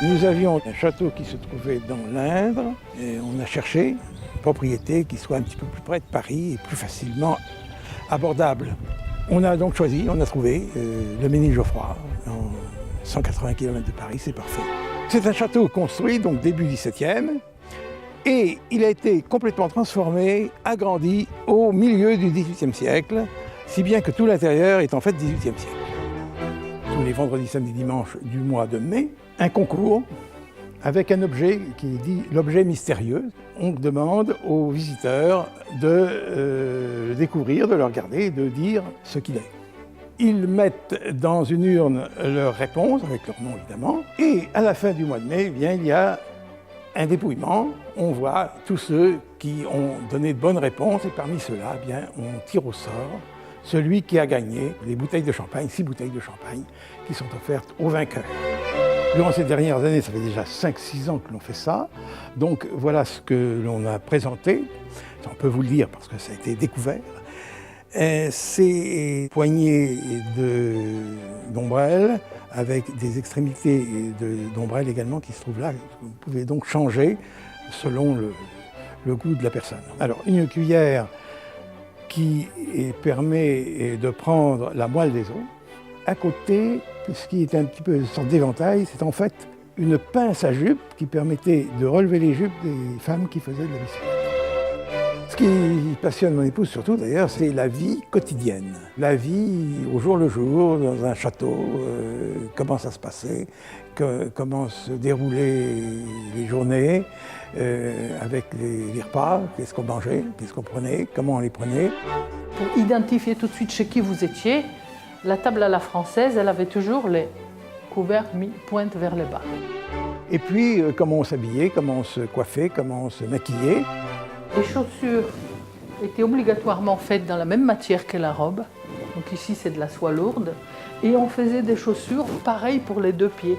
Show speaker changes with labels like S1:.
S1: Nous avions un château qui se trouvait dans l'Indre et on a cherché une propriété qui soit un petit peu plus près de Paris et plus facilement abordable. On a donc choisi, on a trouvé le Ménil-Geoffroy, en 180 km de Paris, c'est parfait. C'est un château construit donc début 17e et il a été complètement transformé, agrandi au milieu du XVIIIe siècle, si bien que tout l'intérieur est en fait XVIIIe siècle. Tous les vendredis, samedis, dimanches du mois de mai, un concours avec un objet qui est dit l'objet mystérieux. On demande aux visiteurs de le découvrir, de le regarder et de dire ce qu'il est. Ils mettent dans une urne leurs réponses, avec leur nom évidemment, et à la fin du mois de mai, eh bien, il y a un dépouillement. On voit tous ceux qui ont donné de bonnes réponses et parmi ceux-là, eh bien, on tire au sort celui qui a gagné les bouteilles de champagne, 6 bouteilles de champagne, qui sont offertes aux vainqueurs. Durant ces dernières années, ça fait déjà 5-6 ans que l'on fait ça. Donc voilà ce que l'on a présenté. On peut vous le dire parce que ça a été découvert. Ces poignées d'ombrelles avec des extrémités d'ombrelles également qui se trouvent là. Vous pouvez donc changer selon le goût de la personne. Alors une cuillère qui permet de prendre la moelle des os. À côté, ce qui est un petit peu une sorte d'éventail, c'est en fait une pince à jupe qui permettait de relever les jupes des femmes qui faisaient de la bicyclette. Ce qui passionne mon épouse surtout d'ailleurs, c'est la vie quotidienne. La vie au jour le jour, dans un château, comment ça se passait, comment se déroulaient les journées, avec les repas, qu'est-ce qu'on mangeait, qu'est-ce qu'on prenait, comment on les prenait.
S2: Pour identifier tout de suite chez qui vous étiez, la table à la française, elle avait toujours les couverts mis pointe vers le bas.
S1: Et puis, comment on s'habillait, comment on se coiffait, comment on se maquillait.
S2: Les chaussures étaient obligatoirement faites dans la même matière que la robe. Donc ici, c'est de la soie lourde. Et on faisait des chaussures pareilles pour les 2 pieds.